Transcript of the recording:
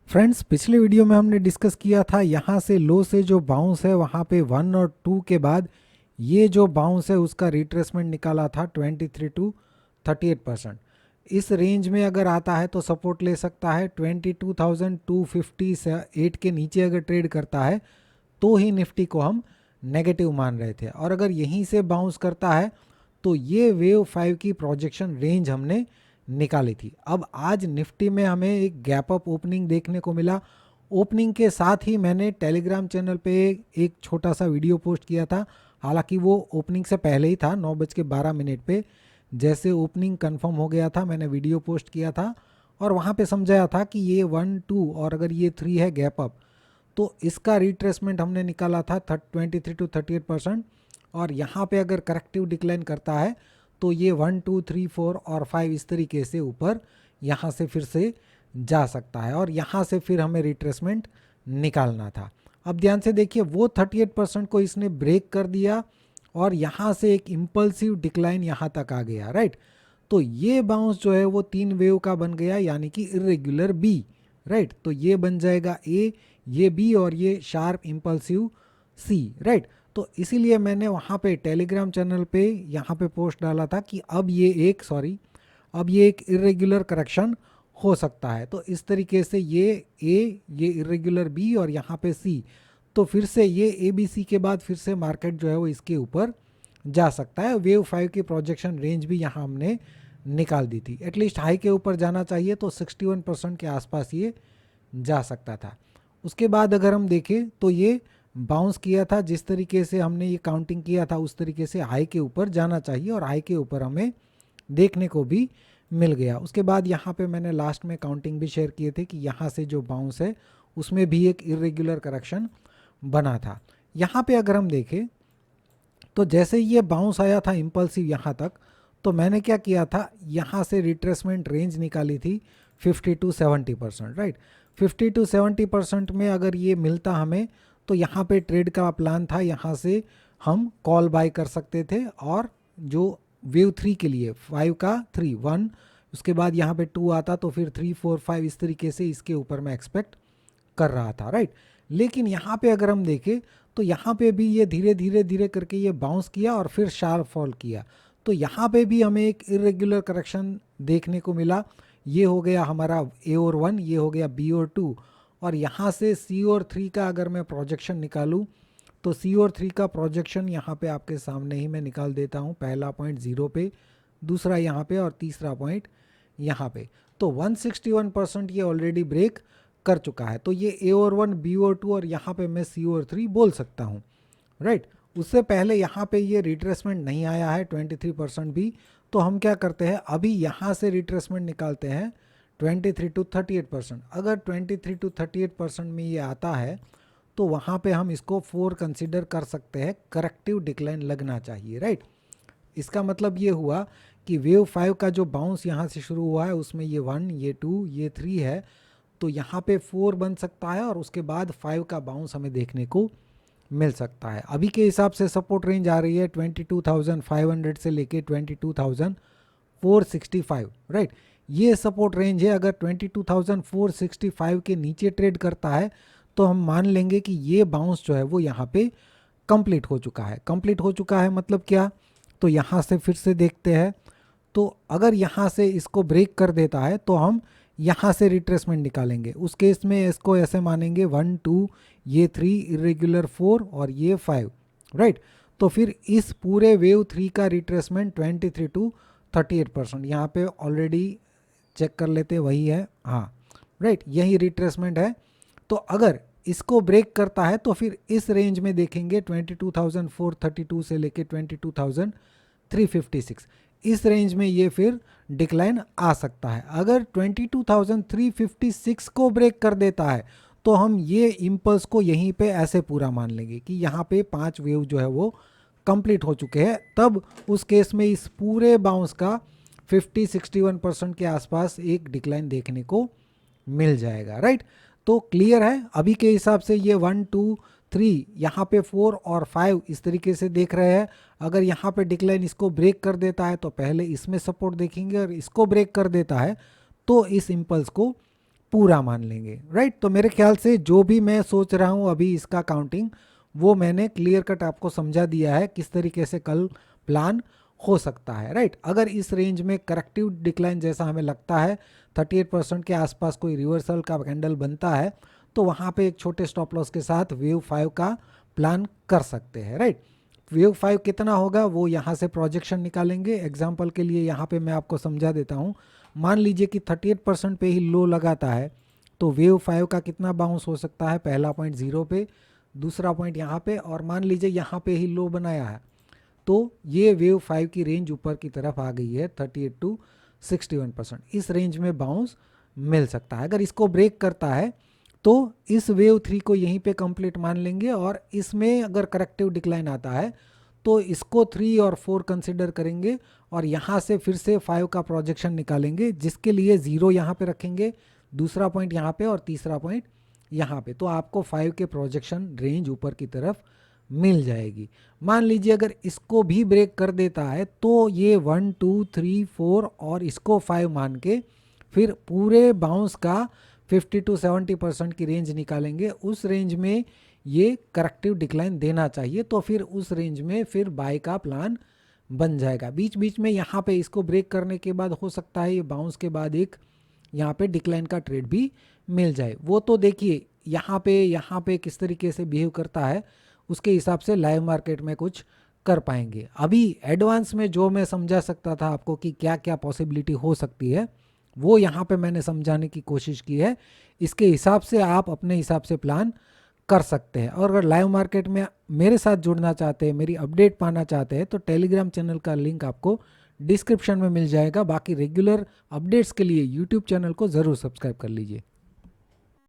Friends, पिछले video में हमने डिस्कस किया था यहाँ से लो से जो बाउंस है वहाँ पे 1 और 2 के बाद ये जो बाउंस है उसका रिट्रेसमेंट निकाला था 23 टू 38%। इस रेंज में अगर आता है तो सपोर्ट ले सकता है 22,258 के नीचे अगर ट्रेड करता है तो ही निफ्टी को हम नेगेटिव मान रहे थे। और अगर यहीं से बाउंस करता है तो ये वेव 5 की प्रोजेक्शन रेंज हमने निकाली थी। अब आज निफ्टी में हमें एक गैप अप ओपनिंग देखने को मिला। ओपनिंग के साथ ही मैंने टेलीग्राम चैनल पे एक छोटा सा वीडियो पोस्ट किया था, हालांकि वो ओपनिंग से पहले ही था। 9:12 पे जैसे ओपनिंग कंफर्म हो गया था मैंने वीडियो पोस्ट किया था और वहाँ पे समझाया था कि ये 1 2 और अगर ये 3 है गैप अप तो इसका रिट्रेसमेंट हमने निकाला था 23 टू 38%। और यहाँ पे अगर करेक्टिव डिक्लाइन करता है तो ये 1 2 3 4 और 5 इस तरीके से ऊपर यहाँ से फिर से जा सकता है और यहाँ से फिर हमें रिट्रेसमेंट निकालना था। अब ध्यान से देखिए, वो 38% को इसने ब्रेक कर दिया और यहाँ से एक इम्पल्सिव डिक्लाइन यहाँ तक आ गया, राइट। तो ये बाउंस जो है वो 3 वेव का बन गया, यानी कि इरेगुलर बी, राइट। तो ये बन जाएगा ए, ये बी और ये शार्प इम्पल्सिव सी, राइट। तो इसीलिए मैंने वहाँ पे टेलीग्राम चैनल पे यहाँ पे पोस्ट डाला था कि अब ये एक इरेगुलर करेक्शन हो सकता है। तो इस तरीके से ये ए, ये इरेगुलर बी और यहाँ पे सी, तो फिर से ये ए बी सी के बाद फिर से मार्केट जो है वो इसके ऊपर जा सकता है। वेव 5 की प्रोजेक्शन रेंज भी यहाँ हमने निकाल दी थी। एटलीस्ट हाई के ऊपर जाना चाहिए तो 61% के आसपास ये जा सकता था। उसके बाद अगर हम देखें तो ये बाउंस किया था, जिस तरीके से हमने ये काउंटिंग किया था उस तरीके से हाई के ऊपर जाना चाहिए और हाई के ऊपर हमें देखने को भी मिल गया। उसके बाद यहाँ पे मैंने लास्ट में काउंटिंग भी शेयर किए थे कि यहाँ से जो बाउंस है उसमें भी एक इरेगुलर करेक्शन बना था। यहाँ पे अगर हम देखें तो जैसे ये बाउंस आया था इम्पल्सिव यहाँ तक, तो मैंने क्या किया था, यहाँ से रिट्रेसमेंट रेंज निकाली थी 50 टू 70%, राइट। 50 टू 70% में अगर ये मिलता हमें तो यहाँ पे ट्रेड का प्लान था, यहाँ से हम कॉल बाय कर सकते थे और जो वेव 3 के लिए 5 का 3 1, उसके बाद यहाँ पे 2 आता तो फिर 3 4 5 इस तरीके से इसके ऊपर मैं एक्सपेक्ट कर रहा था, राइट। लेकिन यहाँ पे अगर हम देखें तो यहाँ पे भी ये धीरे धीरे धीरे करके ये बाउंस किया और फिर शार्प फॉल किया। तो यहाँ पे भी हमें एक इरेगुलर करेक्शन देखने को मिला। ये हो गया हमारा ए और 1, ये हो गया बी और 2, और यहाँ से सी और 3 का अगर मैं प्रोजेक्शन निकालूँ तो सी और 3 का प्रोजेक्शन यहाँ पे आपके सामने ही मैं निकाल देता हूँ। पहला पॉइंट 0 पे, दूसरा यहाँ पे और तीसरा पॉइंट यहाँ पे। तो 161% ये ऑलरेडी ब्रेक कर चुका है। तो ये ए और 1, बी और 2 और यहाँ पे मैं सी और 3 बोल सकता हूँ, राइट। उससे पहले यहाँ पे ये रिट्रेसमेंट नहीं आया है 23% भी, तो हम क्या करते हैं, अभी यहाँ से रिट्रेसमेंट निकालते हैं 23 टू 38%। अगर 23 टू 38% में ये आता है तो वहाँ पे हम इसको 4 कंसिडर कर सकते हैं, करेक्टिव डिक्लाइन लगना चाहिए, राइट। इसका मतलब ये हुआ कि वेव 5 का जो बाउंस यहाँ से शुरू हुआ है उसमें ये 1, ये 2, ये 3 है, तो यहाँ पे 4 बन सकता है और उसके बाद 5 का बाउंस हमें देखने को मिल सकता है। अभी के हिसाब से सपोर्ट रेंज आ रही है 22,500 से लेके 22,465, राइट। ये सपोर्ट रेंज है। अगर 22,465 के नीचे ट्रेड करता है तो हम मान लेंगे कि ये बाउंस जो है वो यहाँ पे कंप्लीट हो चुका है। कंप्लीट हो चुका है मतलब क्या, तो यहाँ से फिर से देखते हैं, तो अगर यहाँ से इसको ब्रेक कर देता है तो हम यहाँ से रिट्रेसमेंट निकालेंगे। उस केस में इसको ऐसे मानेंगे 1 2, ये 3 इरेगुलर 4 और ये 5, राइट। तो फिर इस पूरे वेव 3 का रिट्रेसमेंट 23 टू 38%, यहाँ पे ऑलरेडी चेक कर लेते, वही है, हाँ, राइट, यही रिट्रेसमेंट है। तो अगर इसको ब्रेक करता है तो फिर इस रेंज में देखेंगे 22,432 से लेके 22,356, इस रेंज में ये फिर डिक्लाइन आ सकता है। अगर 22,356 को ब्रेक कर देता है तो हम ये इम्पल्स को यहीं पे ऐसे पूरा मान लेंगे कि यहाँ पे 5 वेव जो है वो कंप्लीट हो चुके हैं। तब उस केस में इस पूरे बाउंस का 50-61% के आसपास एक डिक्लाइन देखने को मिल जाएगा, राइट। तो क्लियर है, अभी के हिसाब से ये 1 2 3, यहाँ पे 4 और 5 इस तरीके से देख रहे हैं। अगर यहाँ पे डिक्लाइन इसको ब्रेक कर देता है तो पहले इसमें सपोर्ट देखेंगे और इसको ब्रेक कर देता है तो इस इम्पल्स को पूरा मान लेंगे, राइट। तो मेरे ख्याल से जो भी मैं सोच रहा हूँ अभी इसका काउंटिंग, वो मैंने क्लियर कट आपको समझा दिया है किस तरीके से कल प्लान हो सकता है, राइट। अगर इस रेंज में करेक्टिव डिक्लाइन जैसा हमें लगता है 38% के आसपास कोई रिवर्सल का कैंडल बनता है, तो वहाँ पे एक छोटे स्टॉप लॉस के साथ वेव 5 का प्लान कर सकते हैं, राइट। वेव 5 कितना होगा वो यहाँ से प्रोजेक्शन निकालेंगे। एग्जाम्पल के लिए यहाँ पे मैं आपको समझा देता हूँ। मान लीजिए कि 38% पे ही लो लगाता है, तो वेव 5 का कितना बाउंस हो सकता है, पहला पॉइंट 0 पे, दूसरा पॉइंट यहाँ पे, और मान लीजिए यहाँ पे ही लो बनाया है, तो ये वेव 5 की रेंज ऊपर की तरफ आ गई है 38 टू 61%। इस रेंज में बाउंस मिल सकता है। अगर इसको ब्रेक करता है तो इस वेव 3 को यहीं पे कंप्लीट मान लेंगे, और इसमें अगर करेक्टिव डिक्लाइन आता है तो इसको 3 और 4 कंसिडर करेंगे, और यहाँ से फिर से 5 का प्रोजेक्शन निकालेंगे, जिसके लिए 0 यहाँ पे रखेंगे, दूसरा पॉइंट यहाँ पे और तीसरा पॉइंट यहाँ पे। तो आपको 5 के प्रोजेक्शन रेंज ऊपर की तरफ मिल जाएगी। मान लीजिए अगर इसको भी ब्रेक कर देता है तो ये 1 2 3 4 और इसको 5 मान के फिर पूरे बाउंस का 50 टू 70% की रेंज निकालेंगे। उस रेंज में ये करेक्टिव डिक्लाइन देना चाहिए, तो फिर उस रेंज में फिर बाय का प्लान बन जाएगा। बीच बीच में यहाँ पे इसको ब्रेक करने के बाद हो सकता है ये बाउंस के बाद एक यहाँ पे डिक्लाइन का ट्रेड भी मिल जाए। वो तो देखिए यहाँ पे किस तरीके से बिहेव करता है, उसके हिसाब से लाइव मार्केट में कुछ कर पाएंगे। अभी एडवांस में जो मैं समझा सकता था आपको कि क्या क्या पॉसिबिलिटी हो सकती है, वो यहाँ पे मैंने समझाने की कोशिश की है। इसके हिसाब से आप अपने हिसाब से प्लान कर सकते हैं। और अगर लाइव मार्केट में मेरे साथ जुड़ना चाहते हैं, मेरी अपडेट पाना चाहते हैं, तो टेलीग्राम चैनल का लिंक आपको डिस्क्रिप्शन में मिल जाएगा। बाकी रेगुलर अपडेट्स के लिए यूट्यूब चैनल को ज़रूर सब्सक्राइब कर लीजिए।